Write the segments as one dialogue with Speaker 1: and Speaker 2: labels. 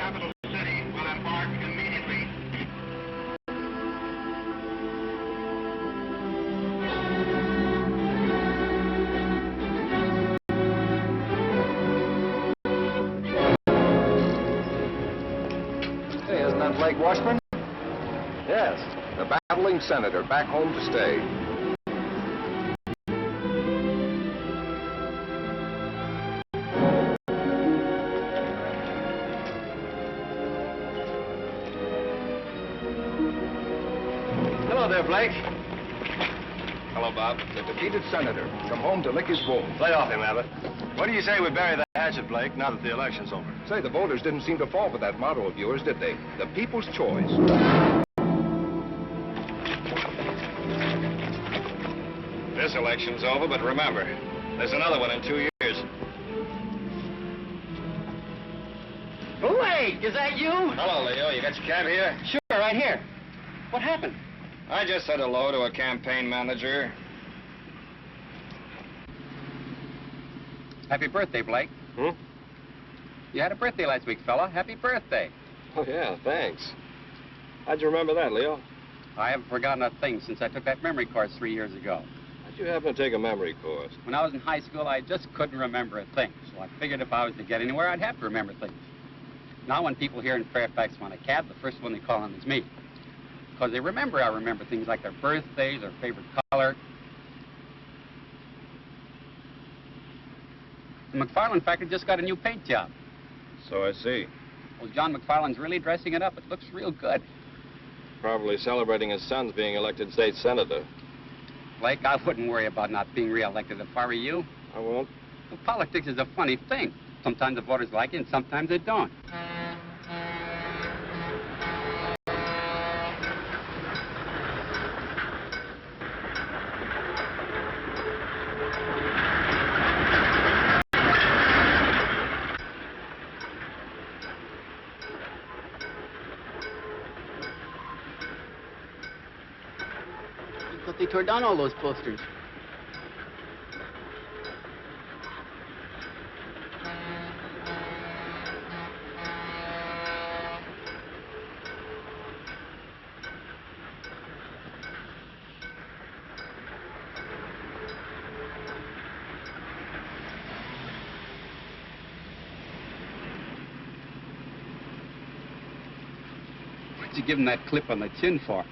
Speaker 1: capital city will embark immediately.
Speaker 2: Hey, isn't that Blake Washburn? Yes, the battling senator back home to stay.
Speaker 3: Hello there, Blake.
Speaker 2: Hello, Bob. The defeated senator come home to lick his wounds.
Speaker 3: Lay off him, Abbott. What do you say we bury the hatchet, Blake, now that the election's over?
Speaker 2: Say, the voters didn't seem to fall for that motto of yours, did they? The people's choice.
Speaker 3: This election's over, but remember, there's another one in 2 years.
Speaker 4: Blake, is that you?
Speaker 3: Hello, Leo. You got your cab here?
Speaker 4: Sure, right here. What happened?
Speaker 3: I just said hello to a campaign manager.
Speaker 4: Happy birthday, Blake.
Speaker 3: Hmm?
Speaker 4: You had a birthday last week, fella. Happy birthday.
Speaker 3: Oh, yeah, thanks. How'd you remember that, Leo?
Speaker 4: I haven't forgotten a thing since I took that memory course 3 years ago.
Speaker 3: How'd you happen to take a memory course?
Speaker 4: When I was in high school, I just couldn't remember a thing. So I figured if I was to get anywhere, I'd have to remember things. Now when people here in Fairfax want a cab, the first one they call on is me. Because they remember I remember things like their birthdays, their favorite color. The McFarland factory just got a new paint job.
Speaker 3: So I see.
Speaker 4: Well, John McFarland's really dressing it up. It looks real good.
Speaker 3: Probably celebrating his son's being elected state senator.
Speaker 4: Blake, I wouldn't worry about not being reelected if I were you.
Speaker 3: I won't.
Speaker 4: Well, politics is a funny thing. Sometimes the voters like it and sometimes they don't. But they tore down all those posters. What'd you give him that clip on the chin for?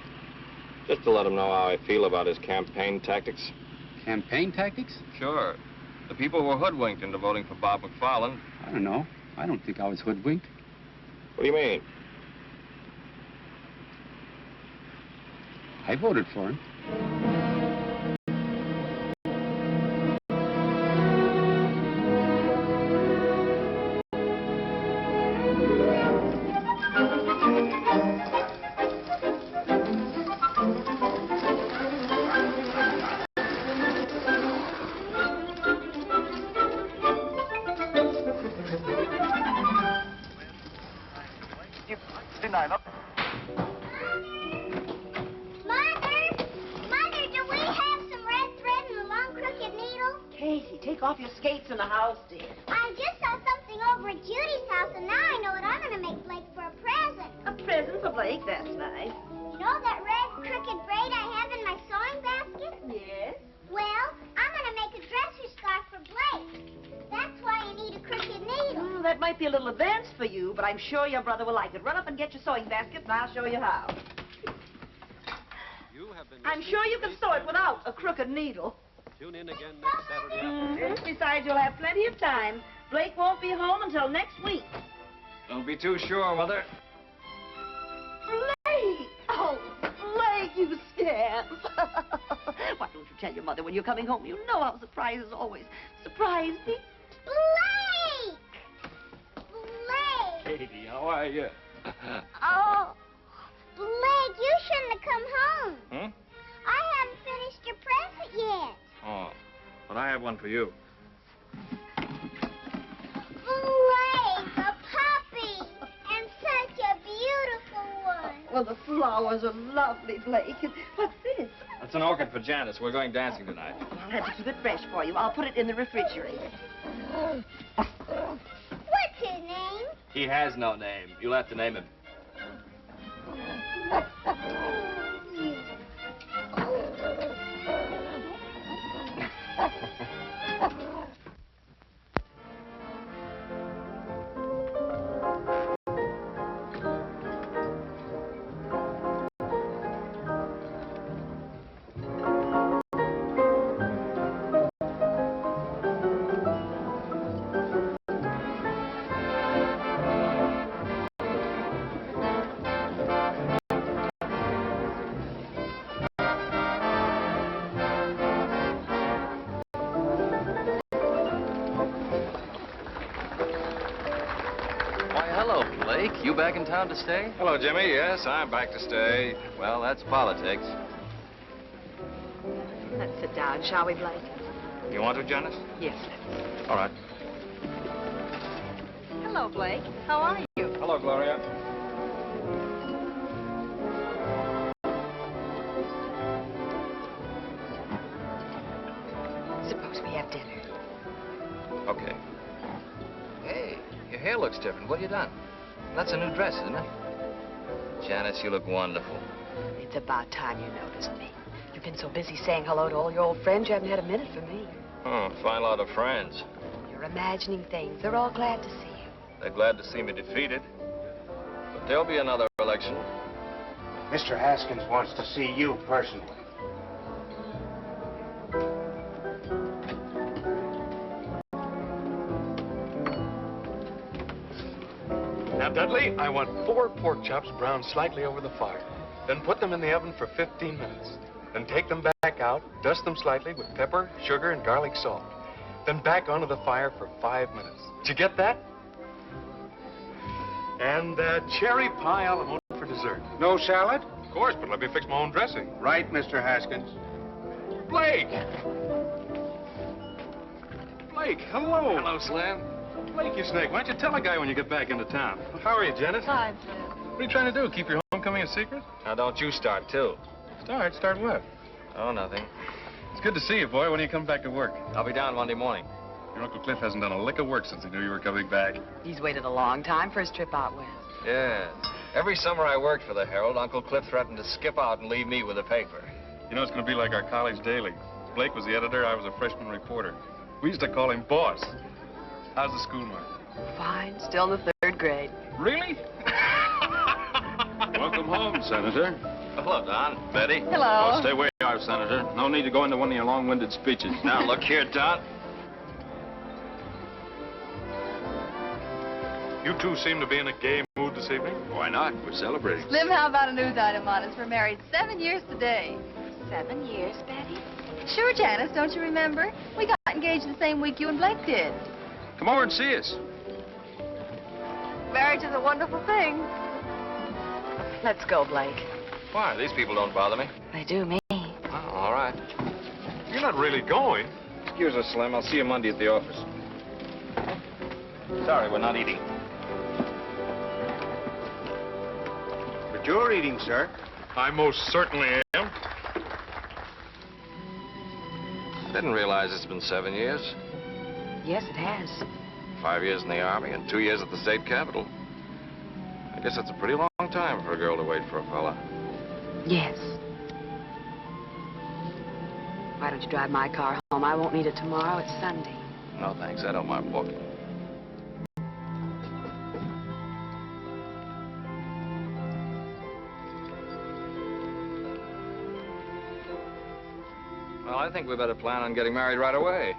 Speaker 3: Just to let him know how I feel about his campaign tactics.
Speaker 4: Campaign tactics?
Speaker 3: Sure. The people were hoodwinked into voting for Bob McFarland.
Speaker 4: I don't know. I don't think I was hoodwinked.
Speaker 3: What do you mean?
Speaker 4: I voted for him.
Speaker 5: Take off your skates in the house, dear.
Speaker 6: I just saw something over at Judy's house, and now I know what I'm going to make Blake for a present.
Speaker 5: A present for Blake? That's nice.
Speaker 6: You know that red crooked braid I have in my sewing basket?
Speaker 5: Yes?
Speaker 6: Well, I'm going to make a dresser scarf for Blake. That's why you need a crooked needle.
Speaker 5: Oh, that might be a little advanced for you, but I'm sure your brother will like it. Run up and get your sewing basket, and I'll show you how. I'm sure you can sew it without a crooked needle.
Speaker 7: Tune in again next Saturday afternoon.
Speaker 5: Besides, you'll have plenty of time. Blake won't be home until next week.
Speaker 3: Don't be too sure, Mother.
Speaker 5: Blake! Oh, Blake, you scamp. Why don't you tell your mother when you're coming home? You know how surprises always surprise me.
Speaker 6: Blake! Blake!
Speaker 3: Katie, how are you?
Speaker 6: Oh, Blake, you shouldn't have come home.
Speaker 3: Hmm?
Speaker 6: I haven't finished your present yet.
Speaker 3: Oh, but I have one for you.
Speaker 6: Blake, a puppy, and such a beautiful one.
Speaker 5: Well, the flowers are lovely, Blake. And what's this?
Speaker 3: That's an orchid for Janice. We're going dancing tonight.
Speaker 5: I'll have to keep it fresh for you. I'll put it in the refrigerator.
Speaker 6: What's his name?
Speaker 8: He has no name. You'll have to name him.
Speaker 2: You back in town to stay?
Speaker 3: Hello, Jimmy. Yes, I'm back to stay.
Speaker 2: Well, that's politics.
Speaker 5: Let's sit down, shall we, Blake?
Speaker 3: You want to, Janice?
Speaker 5: Yes, let's.
Speaker 3: All right.
Speaker 5: Hello, Blake. How are you?
Speaker 3: Hello, Gloria.
Speaker 5: Suppose we have dinner.
Speaker 3: Okay.
Speaker 2: Hey, your hair looks different. What have you done? That's a new dress, isn't it? Janice, you look wonderful.
Speaker 5: It's about time you noticed me. You've been so busy saying hello to all your old friends, you haven't had a minute for me.
Speaker 2: Oh, fine lot of friends.
Speaker 5: You're imagining things. They're all glad to see you.
Speaker 2: They're glad to see me defeated. But there'll be another election.
Speaker 9: Mr. Haskins wants to see you personally.
Speaker 10: Now, Dudley, I want 4 pork chops browned slightly over the fire. Then put them in the oven for 15 minutes. Then take them back out, dust them slightly with pepper, sugar, and garlic salt. Then back onto the fire for 5 minutes. Did you get that? And cherry pie a la mode for dessert.
Speaker 9: No salad?
Speaker 10: Of course, but let me fix my own dressing.
Speaker 9: Right, Mr. Haskins.
Speaker 10: Blake! Blake, hello.
Speaker 3: Hello, Slim.
Speaker 10: Blake, you snake. Why don't you tell a guy when you get back into town? How are you, Janice?
Speaker 5: Fine, Slim.
Speaker 10: What are you trying to do? Keep your homecoming a secret?
Speaker 2: Now, don't you start, too.
Speaker 10: Start what?
Speaker 2: Oh, nothing.
Speaker 10: It's good to see you, boy. When do you come back to work?
Speaker 2: I'll be down Monday morning.
Speaker 10: Your Uncle Cliff hasn't done a lick of work since he knew you were coming back.
Speaker 5: He's waited a long time for his trip out west.
Speaker 2: Yeah. Every summer I worked for the Herald, Uncle Cliff threatened to skip out and leave me with the paper.
Speaker 10: You know, it's going to be like our college daily. Blake was the editor, I was a freshman reporter. We used to call him Boss. How's the school mark?
Speaker 5: Fine. Still in the 3rd grade.
Speaker 10: Really? Welcome home, Senator.
Speaker 2: Hello, Don. Betty.
Speaker 5: Hello.
Speaker 10: Oh, stay where you are, Senator. No need to go into one of your long-winded speeches.
Speaker 2: Now, look here, Don.
Speaker 10: You two seem to be in a gay mood this evening.
Speaker 3: Why not? We're celebrating.
Speaker 11: Slim, how about a news item on us? We're married 7 years today.
Speaker 5: 7 years, Betty?
Speaker 11: Sure, Janice, don't you remember? We got engaged the same week you and Blake did.
Speaker 3: Come over and see us.
Speaker 11: Marriage is a wonderful thing.
Speaker 5: Let's go, Blake.
Speaker 2: Why? These people don't bother me.
Speaker 5: They do me.
Speaker 2: Oh, all right.
Speaker 10: You're not really going.
Speaker 3: Excuse us, Slim. I'll see you Monday at the office.
Speaker 2: Sorry, we're not eating.
Speaker 9: But you're eating, sir.
Speaker 10: I most certainly am.
Speaker 2: Didn't realize it's been 7 years.
Speaker 5: Yes, it has.
Speaker 2: 5 years in the Army and 2 years at the state capitol. I guess that's a pretty long time for a girl to wait for a fella.
Speaker 5: Yes. Why don't you drive my car home? I won't need it tomorrow. It's Sunday.
Speaker 2: No, thanks. I don't mind walking. Well, I think we better plan on getting married right away.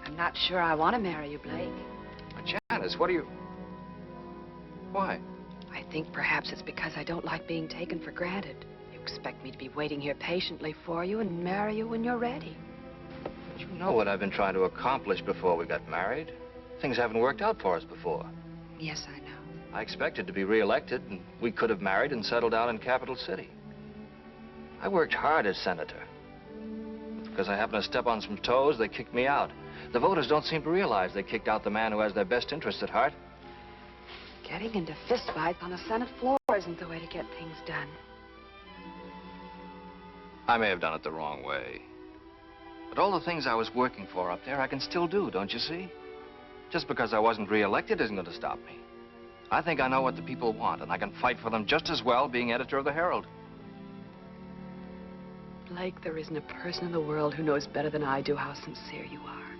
Speaker 5: I'm not sure I want to marry you, Blake.
Speaker 2: But Janice, what do you... Why?
Speaker 5: I think perhaps it's because I don't like being taken for granted. You expect me to be waiting here patiently for you and marry you when you're ready.
Speaker 2: You know what I've been trying to accomplish before we got married. Things haven't worked out for us before.
Speaker 5: Yes, I know.
Speaker 2: I expected to be reelected, and we could have married and settled down in Capital City. I worked hard as senator. Because I happened to step on some toes, they kicked me out. The voters don't seem to realize they kicked out the man who has their best interests at heart.
Speaker 5: Getting into fistfights on the Senate floor isn't the way to get things done.
Speaker 2: I may have done it the wrong way. But all the things I was working for up there, I can still do, don't you see? Just because I wasn't re-elected isn't going to stop me. I think I know what the people want, and I can fight for them just as well being editor of the Herald.
Speaker 12: Blake, there isn't a person in the world who knows better than I do how sincere you are.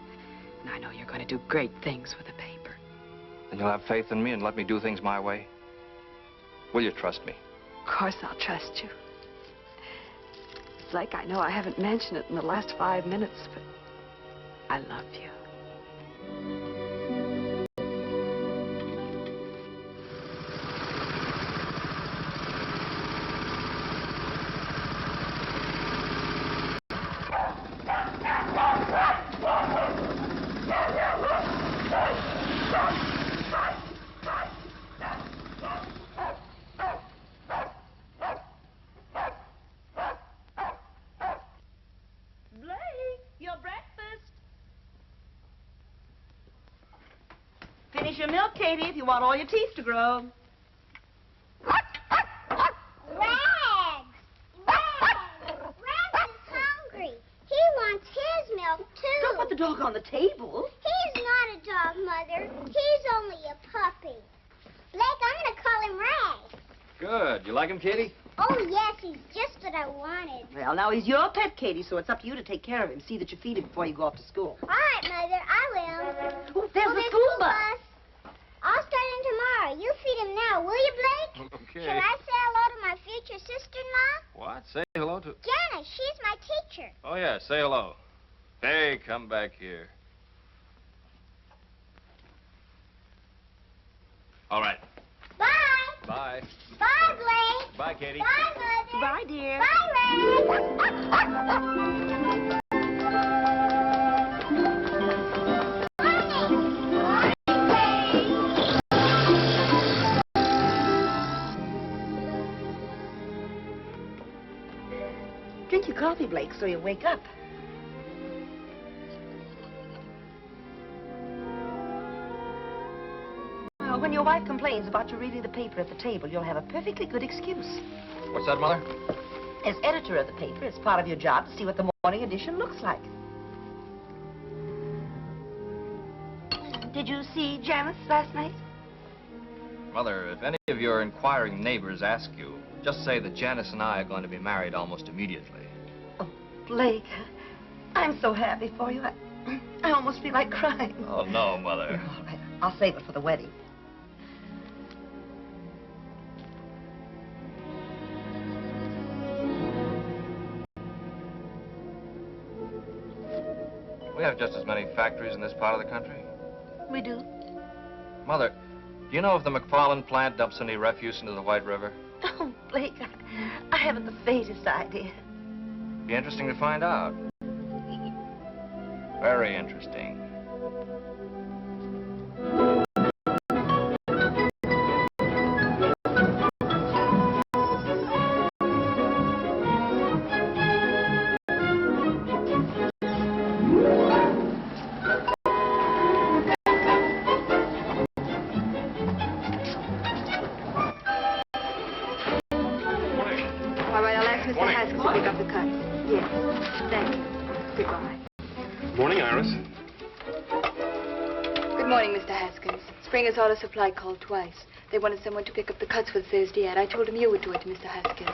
Speaker 12: And I know you're going to do great things with the paper.
Speaker 2: Then you'll have faith in me and let me do things my way? Will you trust me?
Speaker 12: Of course I'll trust you. Blake, I know I haven't mentioned it in the last 5 minutes, but I love you.
Speaker 5: Finish your milk, Katie, if you want all your teeth to grow.
Speaker 6: Rags! Rags is hungry. He wants his milk, too.
Speaker 5: Don't put the dog on the table.
Speaker 6: He's not a dog, Mother. He's only a puppy. Blake, I'm going to call him Rags.
Speaker 2: Good. You like him, Katie?
Speaker 6: Oh, yes, he's just what I wanted.
Speaker 5: Well, now he's your pet, Katie, so it's up to you to take care of him. See that you feed him before you go off to school.
Speaker 6: All right, Mother, I will.
Speaker 5: Oh, there's the school bus.
Speaker 6: I'll start him tomorrow. You feed him now, will you, Blake?
Speaker 2: Okay.
Speaker 6: Shall I say hello to my future sister-in-law?
Speaker 2: What? Say hello to...
Speaker 6: Janice, she's my teacher.
Speaker 2: Oh, yeah, say hello. Hey, come back here. All right.
Speaker 6: Bye.
Speaker 2: Bye.
Speaker 6: Bye, Blake.
Speaker 2: Bye, Katie.
Speaker 6: Bye, Mother.
Speaker 5: Bye, dear.
Speaker 6: Bye, Ray.
Speaker 5: Drink your coffee, Blake, so you wake up. Well, when your wife complains about you reading the paper at the table, you'll have a perfectly good excuse.
Speaker 2: What's that, Mother?
Speaker 5: As editor of the paper, it's part of your job to see what the morning edition looks like. Did you see Janice last night?
Speaker 2: Mother, if any of your inquiring neighbors ask you, just say that Janice and I are going to be married almost immediately.
Speaker 5: Oh, Blake, I'm so happy for you. I almost feel like crying.
Speaker 2: Oh, no, Mother.
Speaker 5: All right, I'll save it for the wedding.
Speaker 2: We have just as many factories in this part of the country.
Speaker 5: We do.
Speaker 2: Mother, do you know if the McFarland plant dumps any refuse into the White River?
Speaker 5: Oh, Blake, I haven't the faintest idea.
Speaker 2: Be interesting to find out. Very interesting.
Speaker 11: Springer's auto supply called twice. They wanted someone to pick up the cuts for the Thursday ad. I told him you would do it, Mr. Haskins.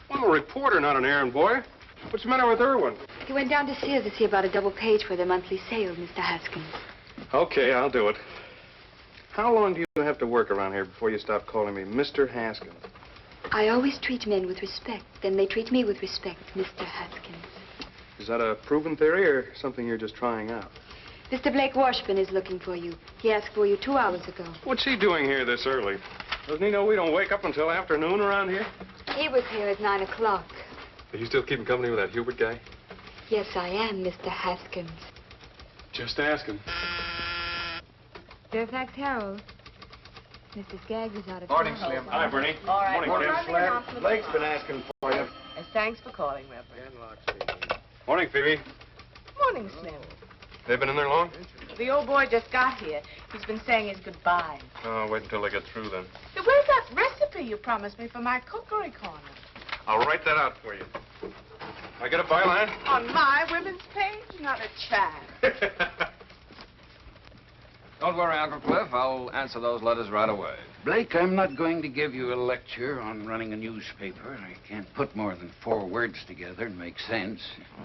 Speaker 10: I'm a reporter, not an errand boy. What's the matter with Irwin?
Speaker 11: He went down to Sears to see about a double page for their monthly sale, Mr. Haskins.
Speaker 10: Okay, I'll do it. How long do you have to work around here before you stop calling me Mr. Haskins?
Speaker 11: I always treat men with respect. Then they treat me with respect, Mr. Haskins.
Speaker 10: Is that a proven theory or something you're just trying out?
Speaker 11: Mr. Blake Washburn is looking for you. He asked for you 2 hours ago.
Speaker 10: What's he doing here this early? Doesn't he know we don't wake up until afternoon around here?
Speaker 11: He was here at 9 o'clock.
Speaker 10: Are you still keeping company with that Hubert guy?
Speaker 11: Yes, I am, Mr. Haskins.
Speaker 10: Just ask him.
Speaker 11: Fairfax Herald. Mr. Skaggs is out of
Speaker 9: Morning,
Speaker 11: town.
Speaker 9: Slim.
Speaker 10: Hi, Bernie.
Speaker 5: All right.
Speaker 10: Morning, Tim.
Speaker 9: Slim. Blake's been asking for you.
Speaker 5: Thanks for calling, Reverend.
Speaker 10: Morning, Phoebe.
Speaker 5: Morning, Slim.
Speaker 10: They been in there long?
Speaker 5: The old boy just got here. He's been saying his goodbye.
Speaker 10: Oh, wait until they get through then.
Speaker 5: Where's that recipe you promised me for my cookery corner?
Speaker 10: I'll write that out for you. I get a byline?
Speaker 5: On my women's page? Not a child.
Speaker 2: Don't worry, Uncle Cliff. I'll answer those letters right away.
Speaker 13: Blake, I'm not going to give you a lecture on running a newspaper. I can't put more than 4 words together and make sense.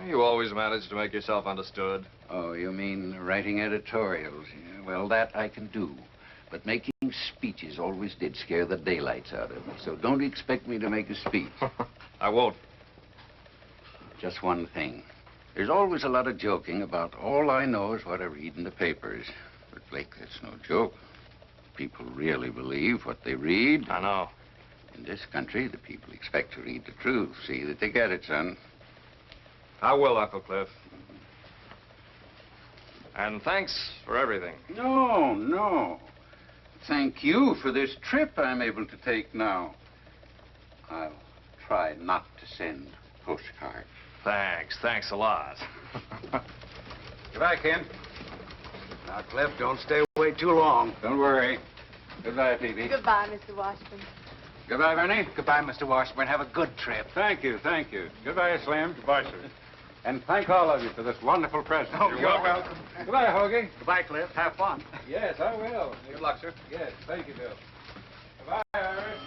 Speaker 2: You always manage to make yourself understood.
Speaker 13: Oh, you mean writing editorials? Yeah, well, that I can do. But making speeches always did scare the daylights out of me. So don't expect me to make a speech.
Speaker 2: I won't.
Speaker 13: Just one thing. There's always a lot of joking about all I know is what I read in the papers. But, Blake, that's no joke. People really believe what they read.
Speaker 2: I know.
Speaker 13: In this country, the people expect to read the truth. See that they get it, son.
Speaker 2: I will, Uncle Cliff. And thanks for everything.
Speaker 13: No, no. Thank you for this trip I'm able to take now. I'll try not to send postcards.
Speaker 2: Thanks a lot.
Speaker 13: Goodbye, Ken. Now, Cliff, don't stay away too long. Don't worry. Goodbye, Phoebe.
Speaker 11: Goodbye, Mr. Washburn.
Speaker 13: Goodbye, Bernie.
Speaker 9: Goodbye, Mr. Washburn. Have a good trip.
Speaker 10: Thank you, thank you. Goodbye, Slim. Goodbye, sir. And thank all of you for this wonderful present.
Speaker 9: Oh,
Speaker 10: You're
Speaker 9: you're
Speaker 10: welcome. Goodbye, Hoagie.
Speaker 9: Goodbye, Cliff. Have fun.
Speaker 10: Yes, I will. Good luck, sir. Yes, thank you, Bill. Goodbye, Iris.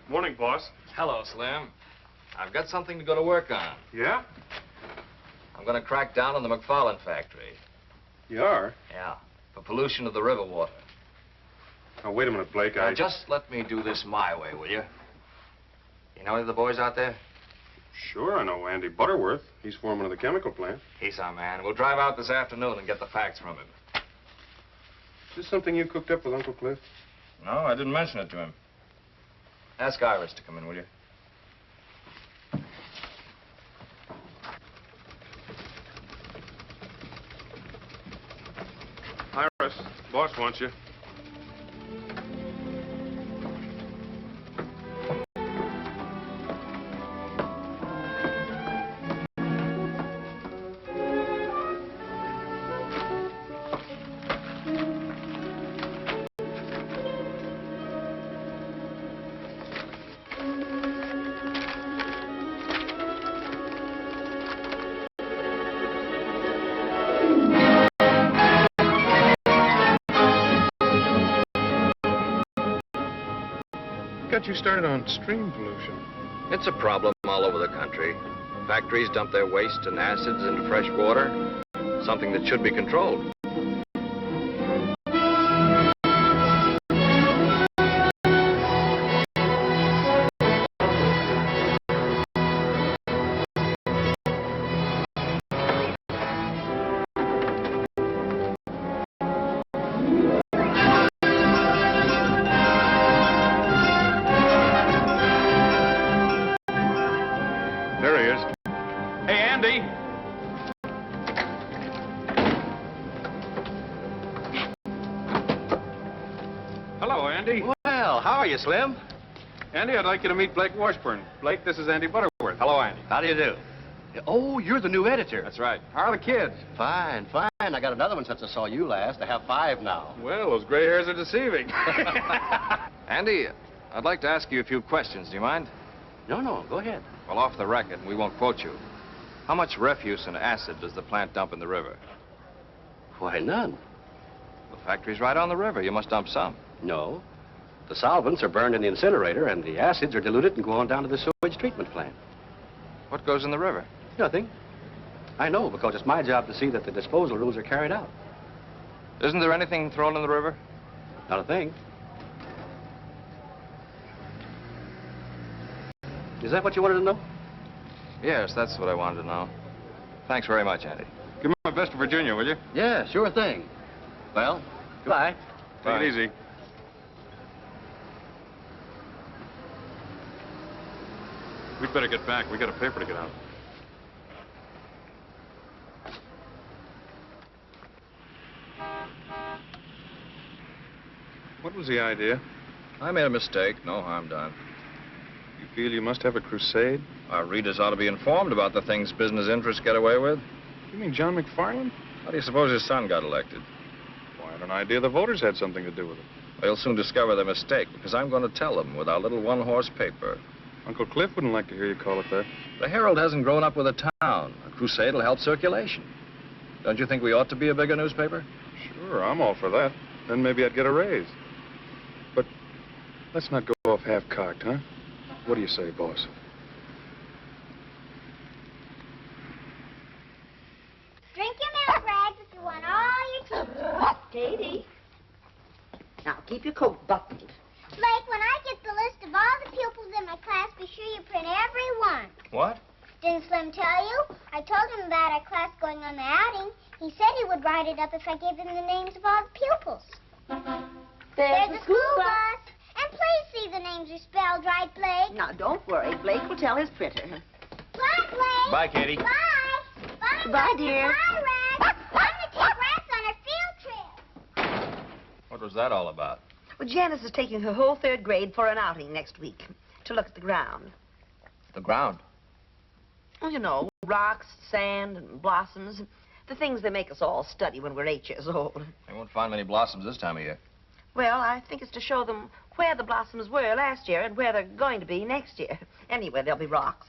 Speaker 3: Morning, boss.
Speaker 2: Hello, Slim. I've got something to go to work on.
Speaker 3: Yeah?
Speaker 2: I'm going to crack down on the McFarland factory.
Speaker 3: You are?
Speaker 2: Yeah, for pollution of the river water.
Speaker 3: Oh, wait a minute, Blake.
Speaker 2: Now, just let me do this my way, will you? You know any of the boys out there?
Speaker 3: Sure, I know Andy Butterworth. He's foreman of the chemical plant.
Speaker 2: He's our man. We'll drive out this afternoon and get the facts from him.
Speaker 3: Is this something you cooked up with Uncle Cliff?
Speaker 2: No, I didn't mention it to him. Ask Iris to come in, will you?
Speaker 3: Iris, boss wants you. Got you started on stream pollution.
Speaker 2: It's a problem all over the country. Factories dump their waste and acids into fresh water, something that should be controlled.
Speaker 3: There he is. Hey, Andy. Hello, Andy.
Speaker 10: Well, how are you, Slim?
Speaker 3: Andy, I'd like you to meet Blake Washburn. Blake, this is Andy Butterworth. Hello, Andy.
Speaker 10: How do you do? Oh, you're the new editor.
Speaker 3: That's right. How are the kids?
Speaker 10: Fine, fine. I got another one since I saw you last. I have 5 now.
Speaker 3: Well, those gray hairs are deceiving.
Speaker 2: Andy, I'd like to ask you a few questions. Do you mind?
Speaker 10: No, go ahead.
Speaker 2: Well, off the record, we won't quote you. How much refuse and acid does the plant dump in the river?
Speaker 10: Why, none.
Speaker 2: The factory's right on the river. You must dump some.
Speaker 10: No. The solvents are burned in the incinerator, and the acids are diluted and go on down to the sewage treatment plant.
Speaker 2: What goes in the river?
Speaker 10: Nothing. I know, because it's my job to see that the disposal rules are carried out.
Speaker 2: Isn't there anything thrown in the river?
Speaker 10: Not a thing. Is that what you wanted to know?
Speaker 2: Yes, that's what I wanted to know. Thanks very much, Andy.
Speaker 3: Give me my best to Virginia, will you?
Speaker 10: Yeah, sure thing. Well, goodbye.
Speaker 3: Take it easy. We'd better get back. We got a paper to get out. What was the idea?
Speaker 2: I made a mistake. No harm done.
Speaker 3: You feel you must have a crusade?
Speaker 2: Our readers ought to be informed about the things business interests get away with.
Speaker 3: You mean John McFarland?
Speaker 2: How do you suppose his son got elected?
Speaker 3: Well, I had an idea the voters had something to do with it.
Speaker 2: They'll soon discover their mistake, because I'm going to tell them with our little one-horse paper.
Speaker 3: Uncle Cliff wouldn't like to hear you call it that.
Speaker 2: The Herald hasn't grown up with a town. A crusade will help circulation. Don't you think we ought to be a bigger newspaper?
Speaker 10: Sure, I'm all for that. Then maybe I'd get a raise. But let's not go off half-cocked, huh? What do you say, boss?
Speaker 6: Drink your milk, Rags, if you want all your teeth.
Speaker 5: Katie. Now, keep your coat buttoned.
Speaker 6: Blake, when I get the list of all the pupils in my class, be sure you print every one.
Speaker 2: What?
Speaker 6: Didn't Slim tell you? I told him about our class going on the outing. He said he would write it up if I gave him the names of all the pupils. There's the school bus. And please see the names are spelled right, Blake.
Speaker 5: Now, don't worry. Blake will tell his printer.
Speaker 6: Bye, Blake.
Speaker 2: Bye, Katie.
Speaker 6: Bye. Bye,
Speaker 5: Goodbye, dear.
Speaker 6: Bye, Rags. I'm going to take Rags on a field trip.
Speaker 2: What was that all about?
Speaker 5: Well, Janice is taking her whole third grade for an outing next week to look at the ground.
Speaker 2: The ground.
Speaker 5: Well, you know, rocks, sand, and blossoms. The things they make us all study when we're 8 years old.
Speaker 2: They won't find many blossoms this time of year.
Speaker 5: Well, I think it's to show them where the blossoms were last year and where they're going to be next year. Anyway, there'll be rocks.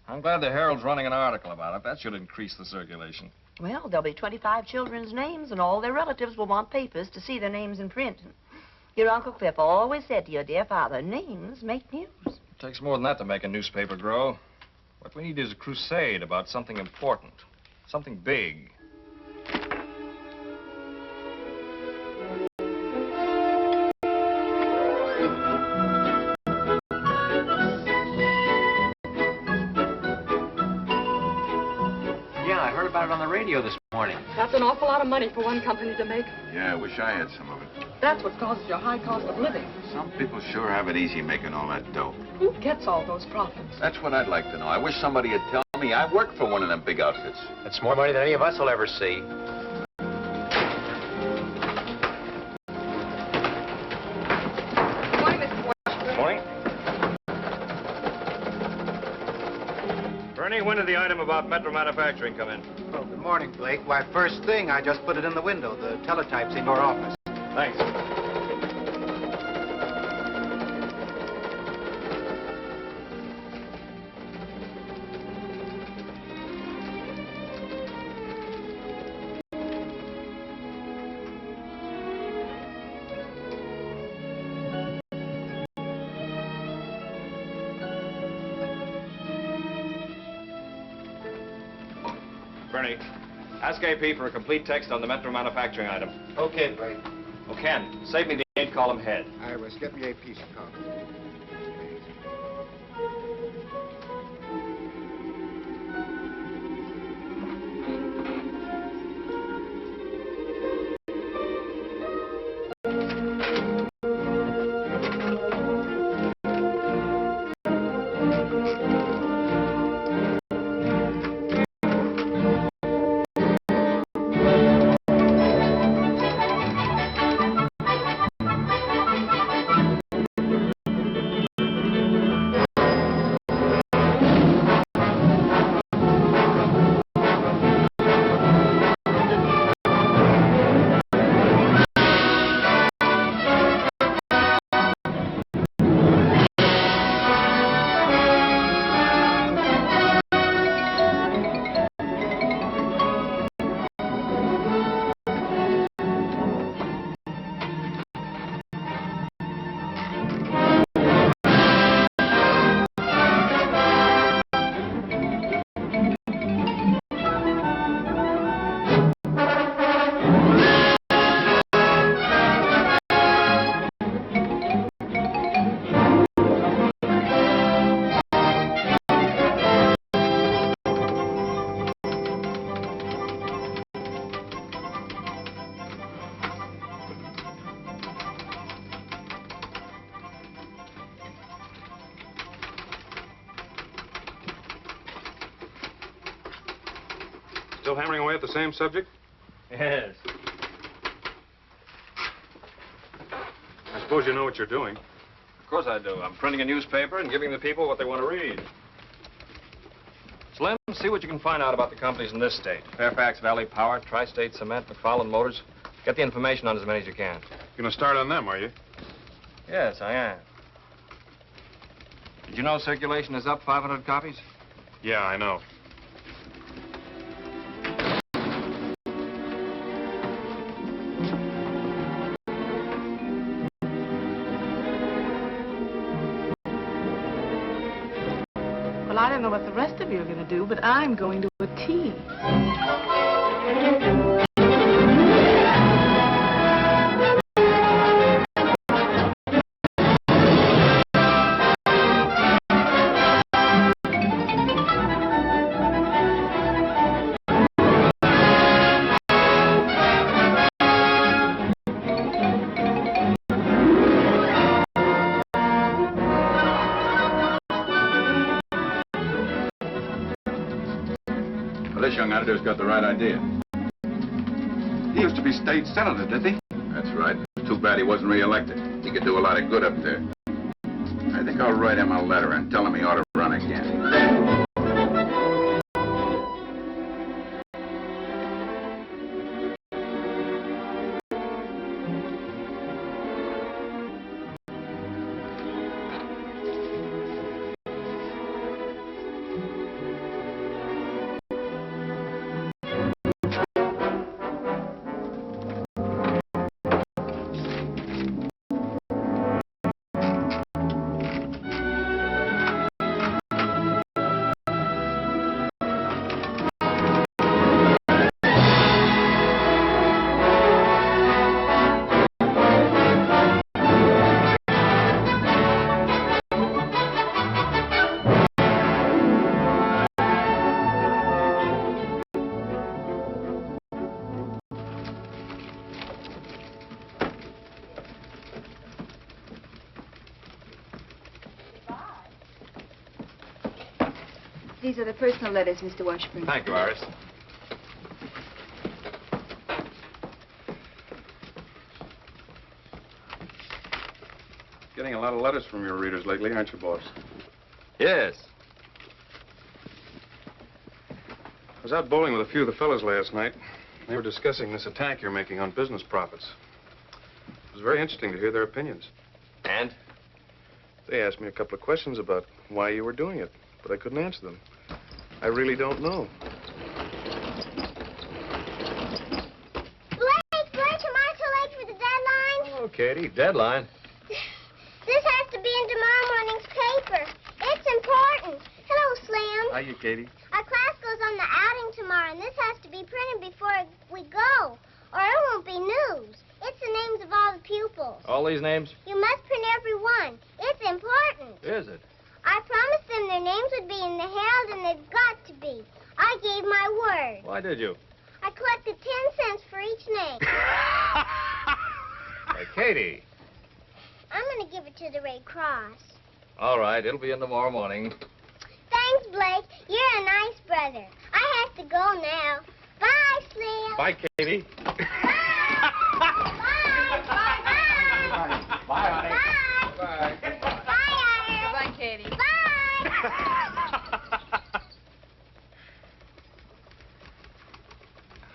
Speaker 2: I'm glad the Herald's running an article about it. That should increase the circulation.
Speaker 5: Well, there'll be 25 children's names, and all their relatives will want papers to see their names in print. Your Uncle Cliff always said to your dear father, names make news.
Speaker 2: It takes more than that to make a newspaper grow. What we need is a crusade about something important, something big.
Speaker 14: Yeah, I heard about it on the radio this morning.
Speaker 12: That's an awful lot of money for one company to make.
Speaker 13: Yeah, I wish I had some of it.
Speaker 12: That's what causes your high cost of living.
Speaker 13: Some people sure have it easy making all that dough.
Speaker 12: Who gets all those profits?
Speaker 13: That's what I'd like to know. I wish somebody would tell me I work for one of them big outfits.
Speaker 14: That's more money than any of us will ever see.
Speaker 12: Good morning, Mr. Washington.
Speaker 3: Morning. Bernie, when did the item about Metro Manufacturing come in?
Speaker 9: Oh, good morning, Blake. Why, first thing, I just put it in the window. The teletype's in your office.
Speaker 3: Thanks. Bernie, ask AP for a complete text on the Metro Manufacturing item.
Speaker 9: Okay, Blake.
Speaker 3: Oh, Ken, save me the 8-column head.
Speaker 9: Iris, get me a piece of copy.
Speaker 10: Still hammering away at the same subject?
Speaker 3: Yes.
Speaker 10: I suppose you know what you're doing.
Speaker 3: Of course I do. I'm printing a newspaper and giving the people what they want to read. Slim, see what you can find out about the companies in this state. Fairfax Valley Power, Tri-State Cement, McFarland Motors. Get the information on as many as you can.
Speaker 10: You're going to start on them, are you?
Speaker 2: Yes, I am. Did you know circulation is up 500 copies?
Speaker 10: Yeah, I know.
Speaker 12: Well, I don't know what the rest of you are going to do, but I'm going to a tea.
Speaker 15: Well, this young editor's got the right idea. He used to be state senator, didn't he? That's right. It's too bad he wasn't reelected. He could do a lot of good up there. I think I'll write him a letter and tell him he ought to run again.
Speaker 11: These are the personal letters, Mr. Washburn.
Speaker 3: Thank you, Iris.
Speaker 15: Getting a lot of letters from your readers lately, aren't you, boss?
Speaker 3: Yes.
Speaker 10: I was out bowling with a few of the fellas last night. They were discussing this attack you're making on business profits. It was very interesting to hear their opinions.
Speaker 3: And?
Speaker 10: They asked me a couple of questions about why you were doing it, but I couldn't answer them. I really don't know.
Speaker 6: Blake, am I too late for the deadline?
Speaker 3: Oh, Katie, deadline.
Speaker 6: This has to be in tomorrow morning's paper. It's important. Hello, Slim.
Speaker 10: Hiya, Katie.
Speaker 6: Our class goes on the outing tomorrow, and this has to be printed before we go, or it won't be news. It's the names of all the pupils.
Speaker 3: All these names?
Speaker 6: You must print every one. It's important.
Speaker 3: Is it?
Speaker 6: I promised them their names would be in the Herald, and they've got to be. I gave my word.
Speaker 3: Why did you?
Speaker 6: I collected 10 cents for each name.
Speaker 3: Hey, Katie.
Speaker 6: I'm going to give it to the Red Cross.
Speaker 3: All right, it'll be in tomorrow morning.
Speaker 6: Thanks, Blake. You're a nice brother. I have to go now. Bye, Slim.
Speaker 3: Bye, Katie.
Speaker 6: Bye, honey. Bye. Bye,
Speaker 11: Bye, Katie.
Speaker 6: Bye.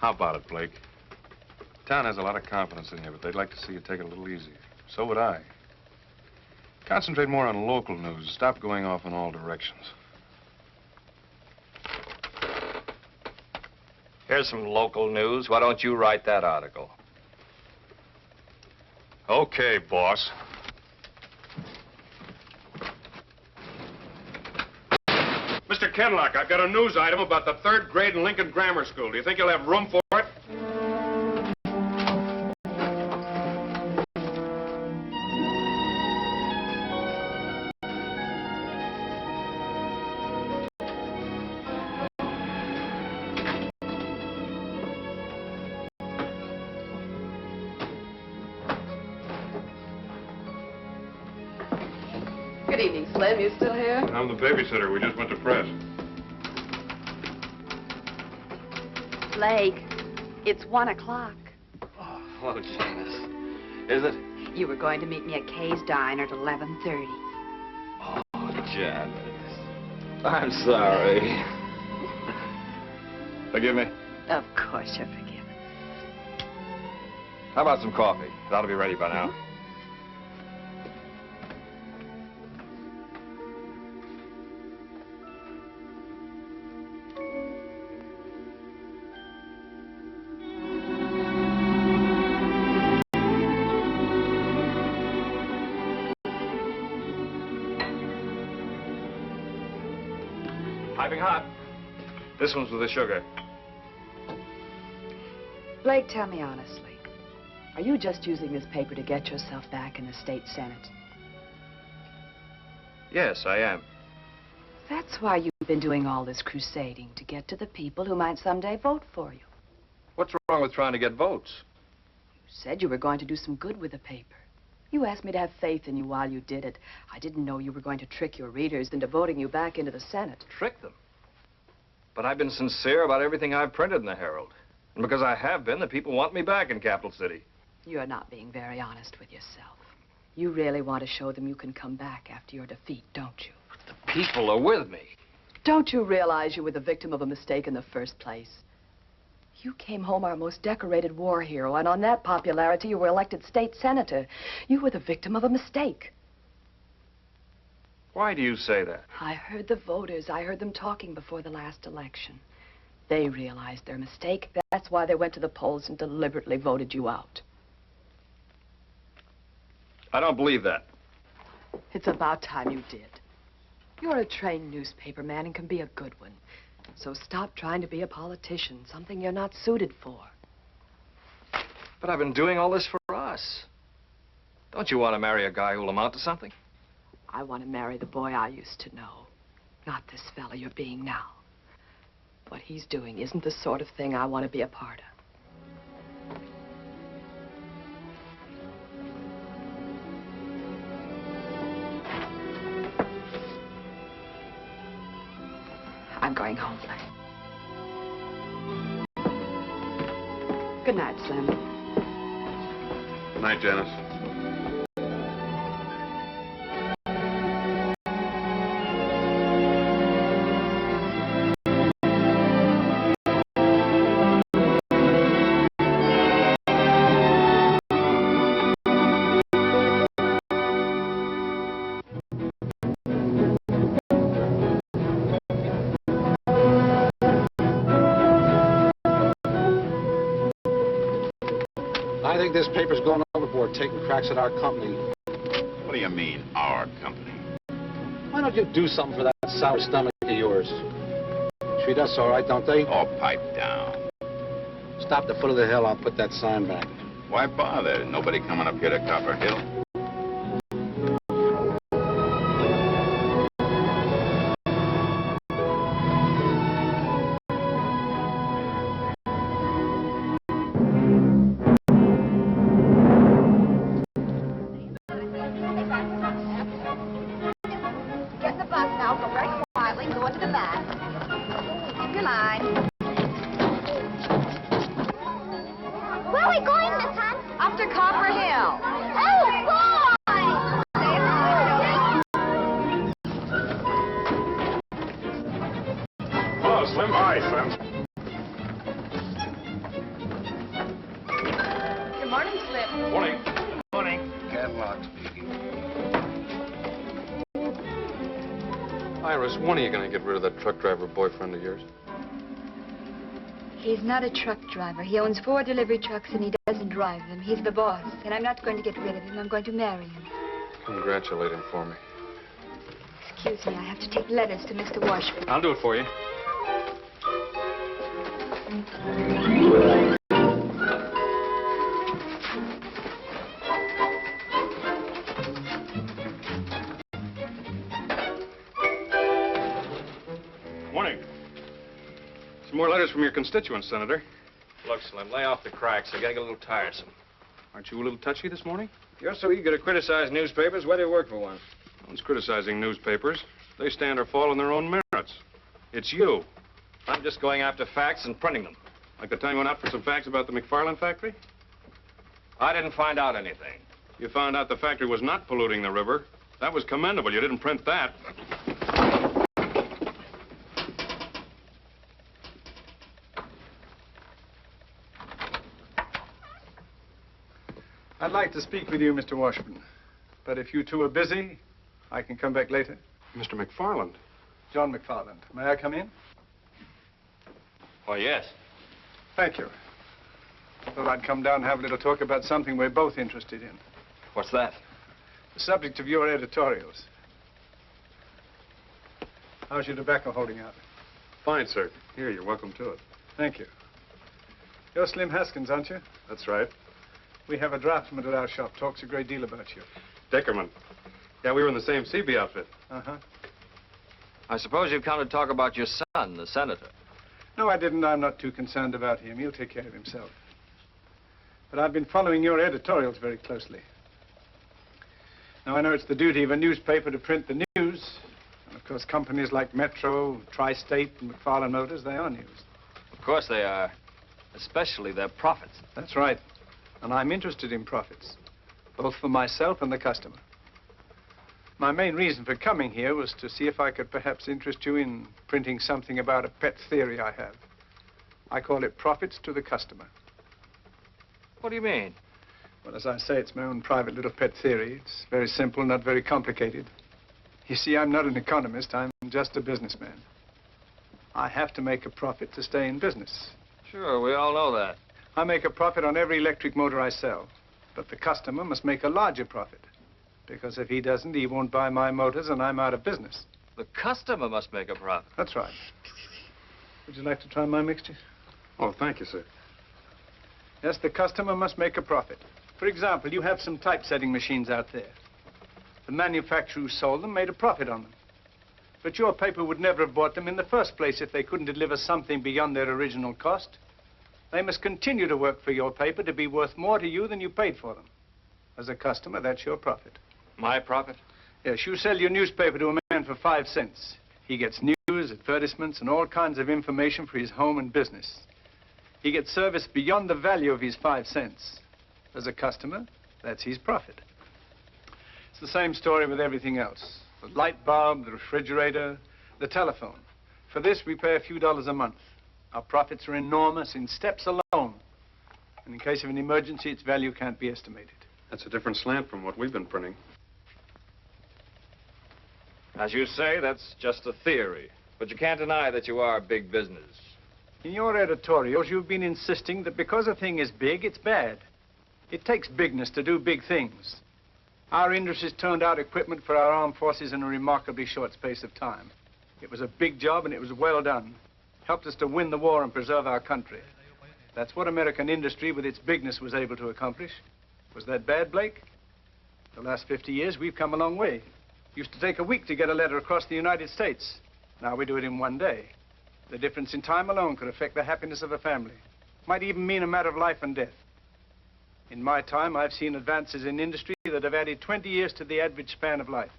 Speaker 10: How about it, Blake? Town has a lot of confidence in you, but they'd like to see you take it a little easier. So would I. Concentrate more on local news. Stop going off in all directions.
Speaker 3: Here's some local news. Why don't you write that article?
Speaker 10: Okay, boss. Mr. Kenlock, I've got a news item about the 3rd grade in Lincoln Grammar School. Do you think you'll have room for it?
Speaker 12: Good evening, Slim. You still here?
Speaker 10: I'm the babysitter. We just went to press.
Speaker 12: Blake, it's 1 o'clock.
Speaker 3: Oh, Janice. Is it?
Speaker 12: You were going to meet me at Kay's Diner at 11:30.
Speaker 3: Oh, Janice. I'm sorry. Forgive me?
Speaker 12: Of course you're forgiven.
Speaker 3: How about some coffee? It ought to be ready by now. Piping hot. This one's with the sugar.
Speaker 12: Blake, tell me honestly, are you just using this paper to get yourself back in the state senate?
Speaker 3: Yes, I am.
Speaker 12: That's why you've been doing all this crusading, to get to the people who might someday vote for you.
Speaker 3: What's wrong with trying to get votes?
Speaker 12: You said you were going to do some good with the paper. You asked me to have faith in you while you did it. I didn't know you were going to trick your readers into voting you back into the Senate.
Speaker 3: Trick them? But I've been sincere about everything I've printed in the Herald. And because I have been, the people want me back in Capital City.
Speaker 12: You're not being very honest with yourself. You really want to show them you can come back after your defeat, don't you?
Speaker 3: But the people are with me.
Speaker 12: Don't you realize you were the victim of a mistake in the first place? You came home our most decorated war hero, and on that popularity, you were elected state senator. You were the victim of a mistake.
Speaker 3: Why do you say that?
Speaker 12: I heard the voters. I heard them talking before the last election. They realized their mistake. That's why they went to the polls and deliberately voted you out.
Speaker 3: I don't believe that.
Speaker 12: It's about time you did. You're a trained newspaper man and can be a good one. So stop trying to be a politician, something you're not suited for.
Speaker 3: But I've been doing all this for us. Don't you want to marry a guy who'll amount to something?
Speaker 12: I want to marry the boy I used to know, not this fella you're being now. What he's doing isn't the sort of thing I want to be a part of. I'm going home, Blake. Good night, Slim.
Speaker 15: Good night, Janice.
Speaker 9: I think this paper's going overboard, taking cracks at our company.
Speaker 15: What do you mean, our company?
Speaker 9: Why don't you do something for that sour stomach of yours? Treat us all right, don't they?
Speaker 15: Oh, pipe down.
Speaker 9: Stop the foot of the hill, I'll put that sign back.
Speaker 15: Why bother? Nobody coming up here to Copper Hill.
Speaker 5: Get in the bus now, go very quietly, go into the back. Keep your line.
Speaker 6: Where are we going, Miss Hunt?
Speaker 5: Up to Copper Hill.
Speaker 6: Oh, boy!
Speaker 10: Hello, Slim. Hi, Slim.
Speaker 5: Good morning, Slim.
Speaker 10: Morning.
Speaker 3: Morning.
Speaker 9: Catlock speaking.
Speaker 10: Iris, when are you going to get rid of that truck driver boyfriend of yours?
Speaker 11: He's not a truck driver. He owns 4 delivery trucks and he doesn't drive them. He's the boss. And I'm not going to get rid of him. I'm going to marry him.
Speaker 10: Congratulate him for me.
Speaker 11: Excuse me, I have to take letters to Mr. Washburn.
Speaker 3: I'll do it for you.
Speaker 10: Morning. Some more letters from your constituents, Senator.
Speaker 3: Look, Slim, lay off the cracks. They're getting a little tiresome.
Speaker 10: Aren't you a little touchy this morning?
Speaker 3: You're so eager to criticize newspapers. Where do you work for one?
Speaker 10: No one's criticizing newspapers. They stand or fall on their own merits. It's you.
Speaker 3: I'm just going after facts and printing them.
Speaker 10: Like the time you went out for some facts about the McFarland factory?
Speaker 3: I didn't find out anything.
Speaker 10: You found out the factory was not polluting the river. That was commendable. You didn't print that.
Speaker 16: I'd like to speak with you, Mr. Washburn. But if you two are busy, I can come back later.
Speaker 10: Mr. McFarland.
Speaker 16: John McFarland. May I come in?
Speaker 3: Oh, yes.
Speaker 16: Thank you. Thought I'd come down and have a little talk about something we're both interested in.
Speaker 3: What's that?
Speaker 16: The subject of your editorials. How's your tobacco holding out? Fine, sir. Here, you're welcome to it. Thank you. You're Slim Haskins, aren't you? That's right. We have a draftsman at our shop. Talks a great deal about you.
Speaker 3: Dickerman. Yeah, we were in the same CB outfit.
Speaker 16: Uh-huh.
Speaker 2: I suppose you've come to talk about your son, the senator.
Speaker 16: No, I didn't. I'm not too concerned about him. He'll take care of himself. But I've been following your editorials very closely. Now, I know it's the duty of a newspaper to print the news. And, of course, companies like Metro, Tri-State, and McFarland Motors, they are news.
Speaker 2: Of course they are. Especially their profits.
Speaker 16: That's right. And I'm interested in profits, both for myself and the customer. My main reason for coming here was to see if I could perhaps interest you in printing something about a pet theory I have. I call it Profits to the Customer.
Speaker 2: What do you mean?
Speaker 16: Well, as I say, it's my own private little pet theory. It's very simple, not very complicated. You see, I'm not an economist. I'm just a businessman. I have to make a profit to stay in business.
Speaker 2: Sure, we all know that.
Speaker 16: I make a profit on every electric motor I sell. But the customer must make a larger profit. Because if he doesn't, he won't buy my motors and I'm out of business.
Speaker 2: The customer must make a profit.
Speaker 16: That's right. Would you like to try my mixture?
Speaker 3: Oh, thank you, sir.
Speaker 16: Yes, the customer must make a profit. For example, you have some typesetting machines out there. The manufacturer who sold them made a profit on them. But your paper would never have bought them in the first place if they couldn't deliver something beyond their original cost. They must continue to work for your paper to be worth more to you than you paid for them. As a customer, that's your profit.
Speaker 2: My profit?
Speaker 16: Yes, you sell your newspaper to a man for 5 cents. He gets news, advertisements, and all kinds of information for his home and business. He gets service beyond the value of his 5 cents. As a customer, that's his profit. It's the same story with everything else. The light bulb, the refrigerator, the telephone. For this, we pay a few dollars a month. Our profits are enormous in steps alone. And in case of an emergency, its value can't be estimated.
Speaker 3: That's a different slant from what we've been printing.
Speaker 2: As you say, that's just a theory. But you can't deny that you are big business.
Speaker 16: In your editorials, you've been insisting that because a thing is big, it's bad. It takes bigness to do big things. Our industries turned out equipment for our armed forces in a remarkably short space of time. It was a big job, and it was well done. Helped us to win the war and preserve our country. That's what American industry, with its bigness, was able to accomplish. Was that bad, Blake? The last 50 years, we've come a long way. Used to take a week to get a letter across the United States. Now we do it in 1 day. The difference in time alone could affect the happiness of a family. Might even mean a matter of life and death. In my time, I've seen advances in industry that have added 20 years to the average span of life.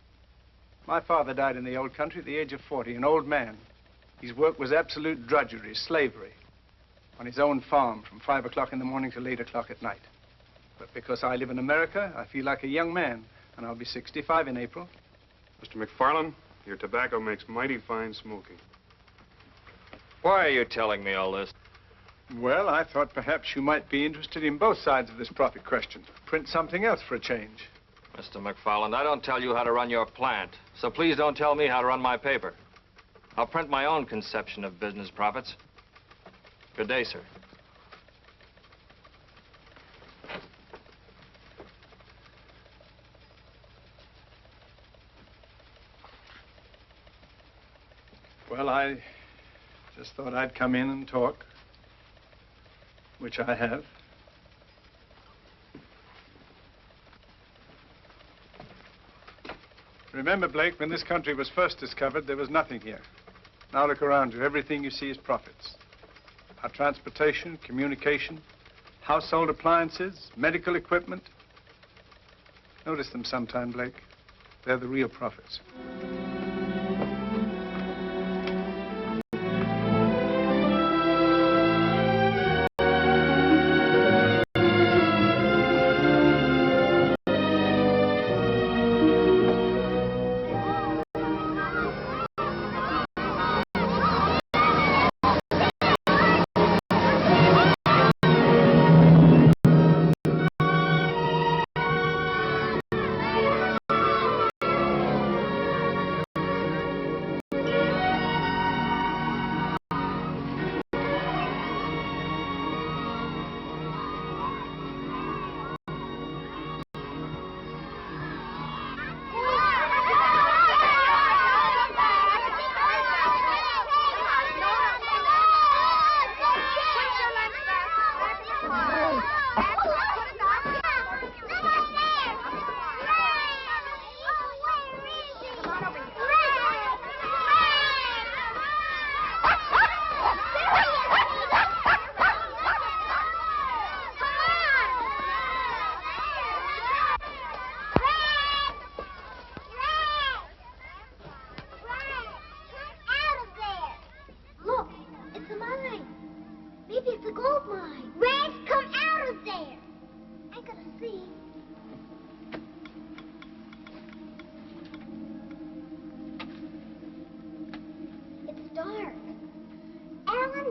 Speaker 16: My father died in the old country at the age of 40, an old man. His work was absolute drudgery, slavery, on his own farm from 5 o'clock in the morning till 8 o'clock at night. But because I live in America, I feel like a young man, and I'll be 65 in April.
Speaker 3: Mr. McFarland, your tobacco makes mighty fine smoking.
Speaker 2: Why are you telling me all this?
Speaker 16: Well, I thought perhaps you might be interested in both sides of this profit question. Print something else for a change.
Speaker 2: Mr. McFarland, I don't tell you how to run your plant, so please don't tell me how to run my paper. I'll print my own conception of business profits. Good day, sir.
Speaker 16: Well, I just thought I'd come in and talk, which I have. Remember, Blake, when this country was first discovered, there was nothing here. Now look around you. Everything you see is profits. Our transportation, communication, household appliances, medical equipment. Notice them sometime, Blake. They're the real profits.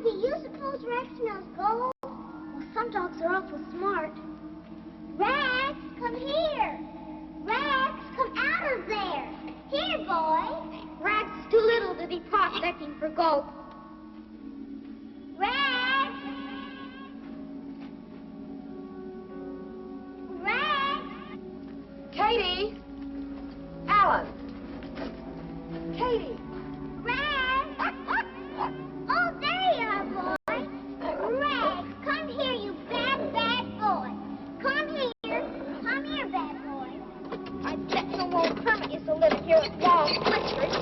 Speaker 6: do you suppose Rex smells gold? Well, some dogs are awful smart. Rex, come here. Rex, come out of there. Here, boy. Rex is too little to be prospecting for gold. Rex! Rex!
Speaker 12: Katie! Allen! Katie!
Speaker 6: Rex! Oh, there you are, boy. Rex, come here, you bad, bad boy. Come here. Come here, bad boy. I bet some old hermit used to live here with long whiskers.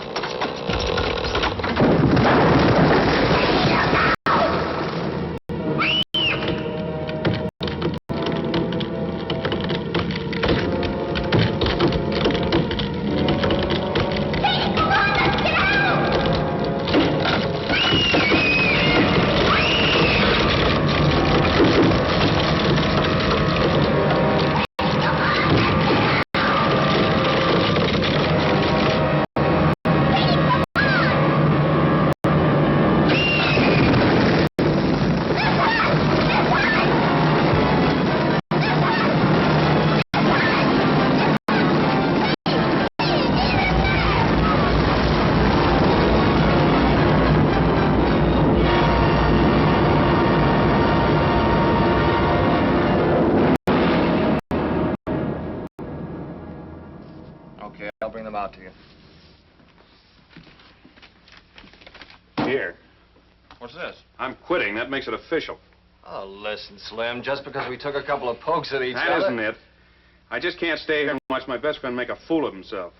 Speaker 2: I'll bring them out to you.
Speaker 3: Here.
Speaker 2: What's this?
Speaker 3: I'm quitting. That makes it official.
Speaker 2: Oh, listen, Slim, just because we took a couple of pokes at each other...
Speaker 3: That isn't it. I just can't stay here and watch my best friend make a fool of himself.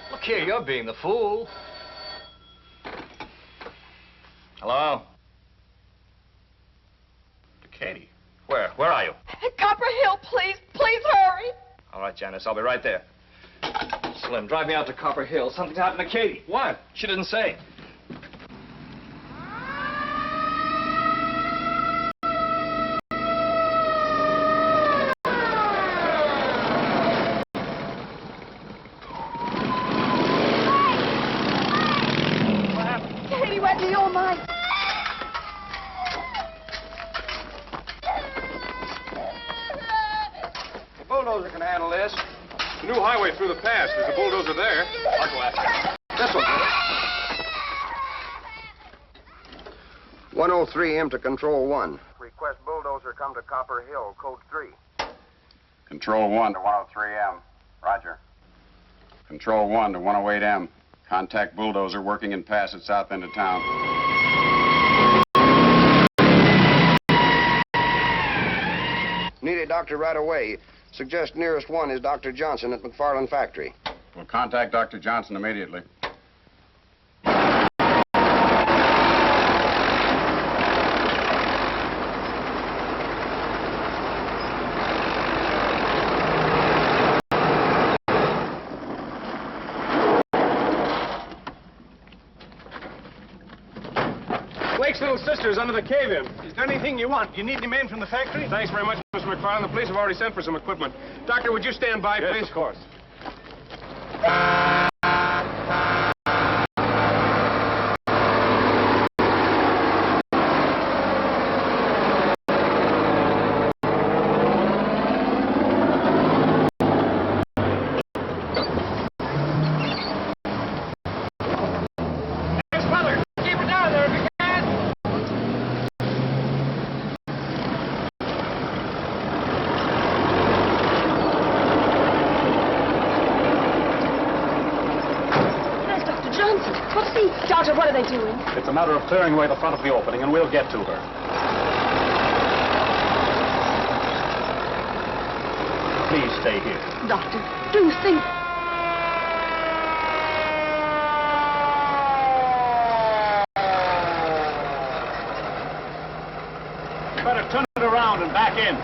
Speaker 2: Look here, you're being the fool. Hello? Katie. Where? Where are you?
Speaker 12: Copper Hill, please. Please hurry.
Speaker 2: All right, Janice, I'll be right there. Slim, drive me out to Copper Hill. Something's happened to Katie. What? She didn't say.
Speaker 12: Katie, what do you mind?
Speaker 3: The bulldozer can handle this. The new highway through the pass. There's a bulldozer there.
Speaker 2: I'll go after him.
Speaker 3: This one.
Speaker 17: 103M to Control 1. Request bulldozer come to Copper Hill, code 3.
Speaker 15: Control 1 to 103M. Roger. Control 1 to 108M. Contact bulldozer working in pass at south end of town.
Speaker 17: Need a doctor right away. Suggest nearest one is Dr. Johnson at McFarland factory.
Speaker 15: We'll contact Dr. Johnson immediately.
Speaker 3: Blake's little sister's under the cave-in.
Speaker 16: Is there anything you want? You need any men from the factory?
Speaker 3: Thanks very much, Mr. McFarland. The police have already sent for some equipment. Doctor, would you stand by, please?
Speaker 16: Yes, of course.
Speaker 12: Doctor, what are they doing?
Speaker 9: It's a matter of clearing away the front of the opening, and we'll get to her. Please stay here.
Speaker 12: Doctor, do think...
Speaker 9: Better turn it around and back in.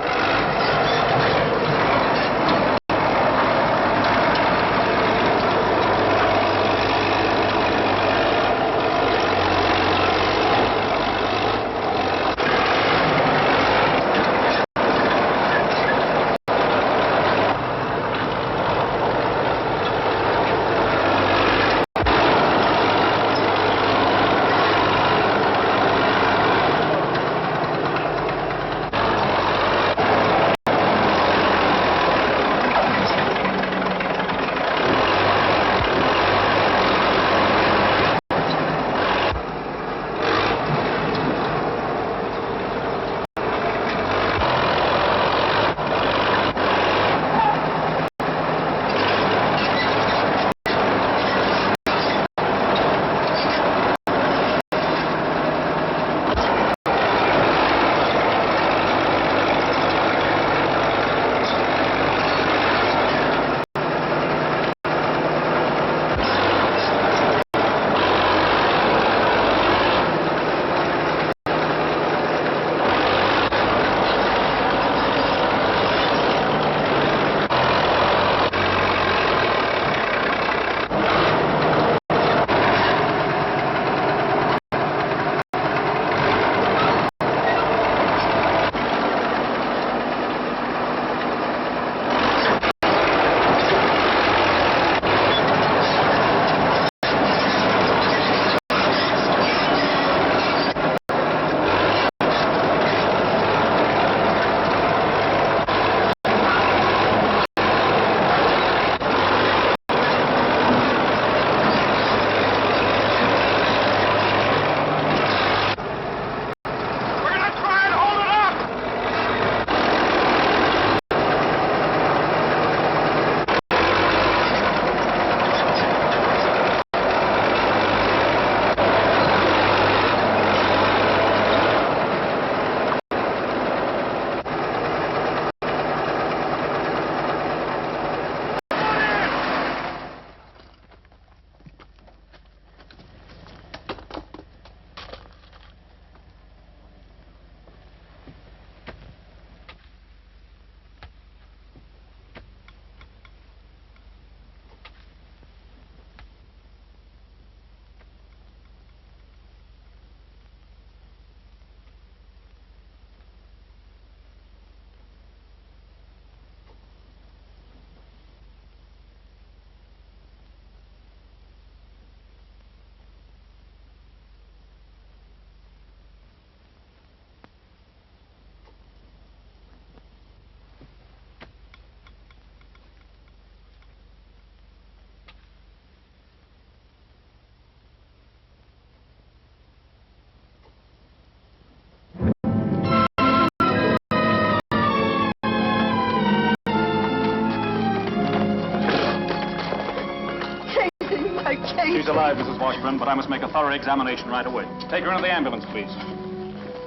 Speaker 18: alive, Mrs. Washburn, but I must make a thorough examination right away. Take her into the ambulance, please.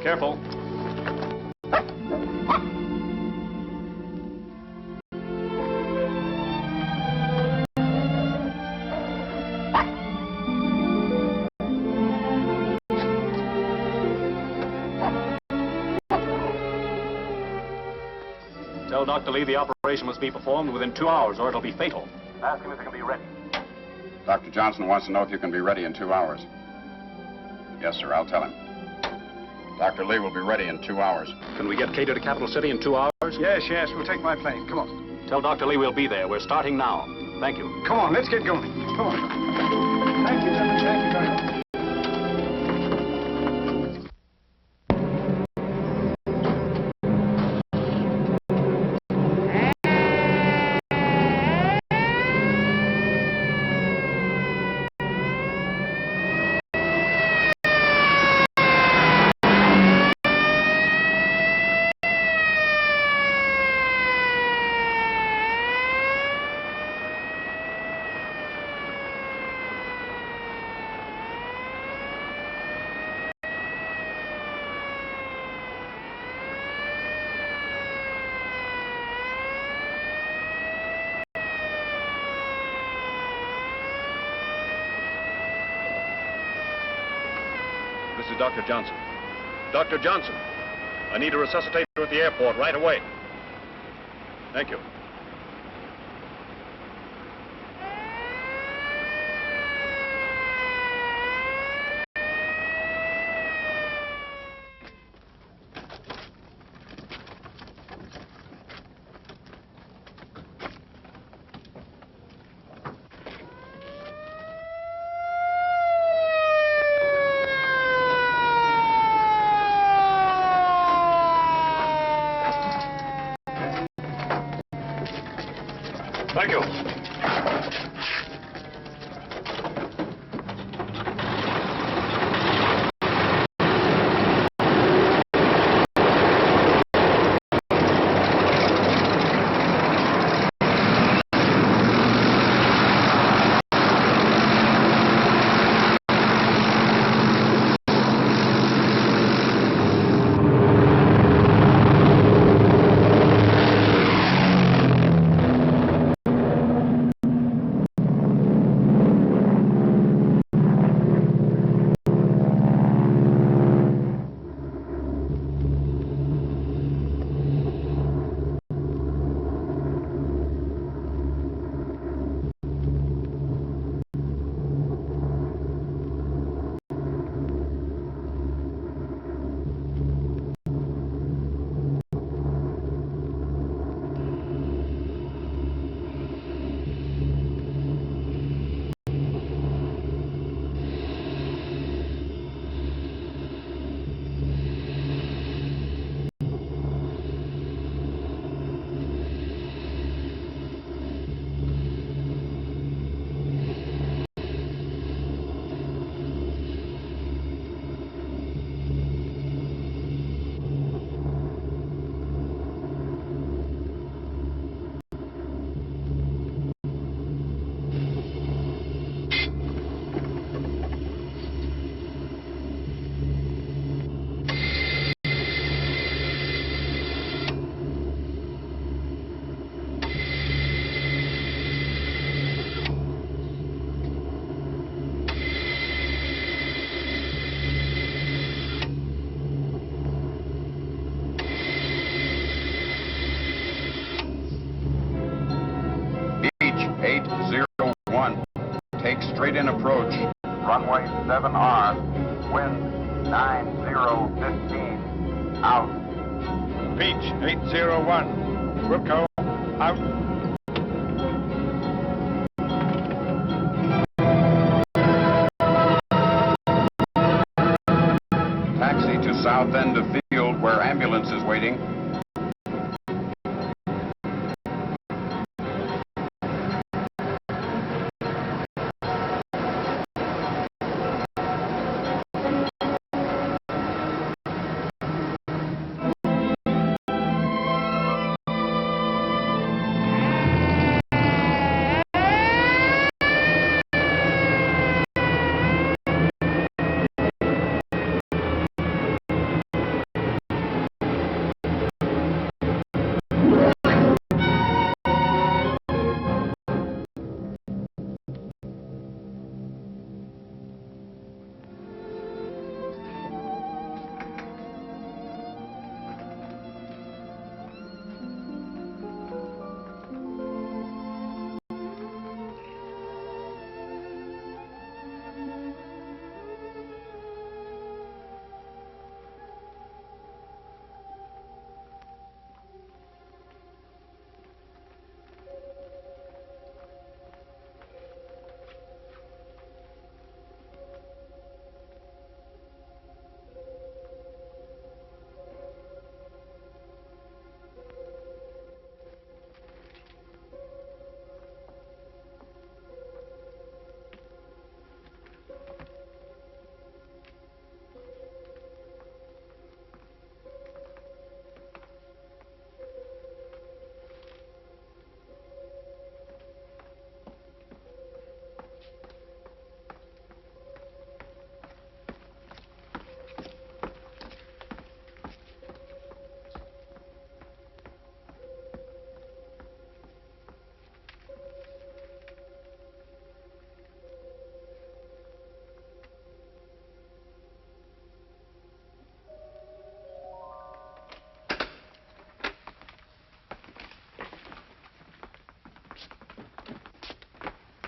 Speaker 18: Careful. Tell Dr. Lee the operation must be performed within 2 hours or it'll be fatal. Ask him if he can be ready.
Speaker 15: Dr. Johnson wants to know if you can be ready in 2 hours. Yes, sir, I'll tell him. Dr. Lee will be ready in 2 hours.
Speaker 18: Can we get Cato to Capital City in 2 hours?
Speaker 16: Yes, yes, we'll take my plane. Come on.
Speaker 18: Tell Dr. Lee we'll be there. We're starting now. Thank you.
Speaker 16: Come on, let's get going. Come on. Thank you, gentlemen. Thank you very much.
Speaker 18: This is Dr. Johnson. Dr. Johnson, I need a resuscitator at the airport right away. Thank you. Thank you.
Speaker 15: Take straight in approach.
Speaker 19: Runway 7R, wind 9015, out.
Speaker 16: Beach 801, Wilco, out.
Speaker 15: Taxi to south end of field where ambulance is waiting.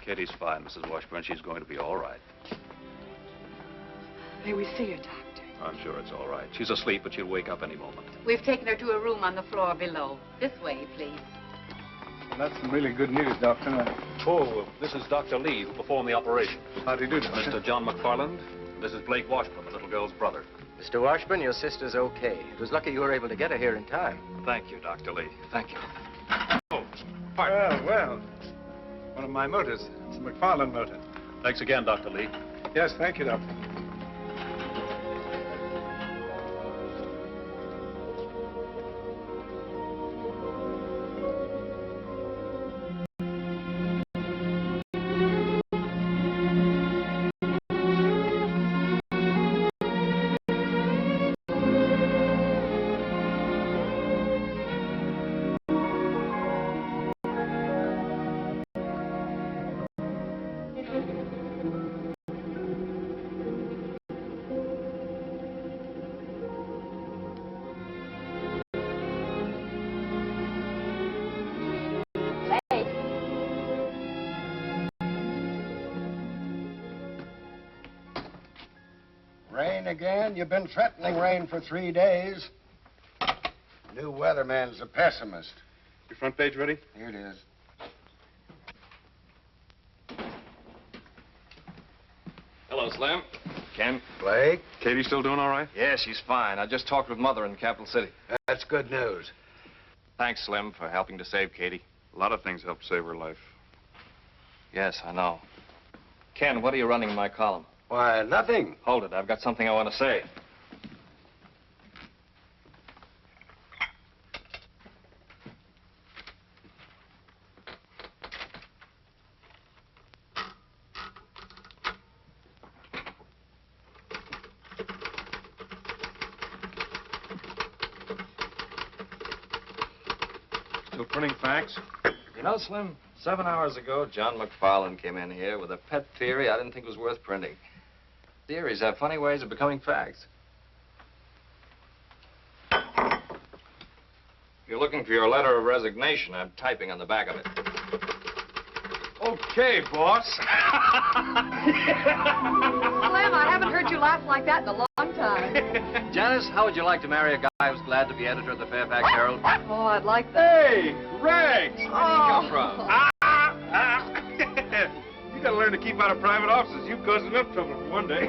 Speaker 18: Katie's fine, Mrs. Washburn. She's going to be all right.
Speaker 12: May we see her, Doctor?
Speaker 18: I'm sure it's all right. She's asleep, but she'll wake up any moment.
Speaker 20: We've taken her to a room on the floor below. This way, please.
Speaker 16: That's some really good news, Doctor.
Speaker 18: Oh, this is Dr. Lee, who performed the operation.
Speaker 16: How do you do, Doctor?
Speaker 18: Mr. John McFarland. This is Blake Washburn, the little girl's brother.
Speaker 21: Mr. Washburn, your sister's okay. It was lucky you were able to get her here in time.
Speaker 18: Thank you, Dr. Lee.
Speaker 2: Thank you.
Speaker 16: Oh, well. One of my motors. It's a McFarland motor.
Speaker 18: Thanks again, Dr. Lee.
Speaker 16: Yes, thank you, Doctor.
Speaker 22: Rain again? You've been threatening rain for 3 days. New weatherman's a pessimist.
Speaker 18: Your front page ready?
Speaker 22: Here it is.
Speaker 3: Hello, Slim. Ken.
Speaker 22: Blake?
Speaker 3: Katie still doing all right? Yeah, she's fine. I just talked with Mother in Capital City.
Speaker 22: That's good news.
Speaker 3: Thanks, Slim, for helping to save Katie. A lot of things helped save her life. Yes, I know. Ken, what are you running in my column?
Speaker 22: Why, nothing.
Speaker 3: Hold it. I've got something I want to say.
Speaker 18: Still printing facts?
Speaker 2: You know, Slim, 7 hours ago, John McFarland came in here with a pet theory I didn't think was worth printing. Theories have funny ways of becoming facts.
Speaker 3: If you're looking for your letter of resignation, I'm typing on the back of it.
Speaker 16: Okay, boss.
Speaker 12: Slim, I haven't heard you laugh like that in a long time.
Speaker 2: Janice, how would you like to marry a guy who's glad to be editor of the Fairfax Herald?
Speaker 12: Oh, I'd like that.
Speaker 16: Hey, Rags!
Speaker 2: Where did he come from?
Speaker 16: You gotta learn to keep out of private offices. You caused enough trouble for one day.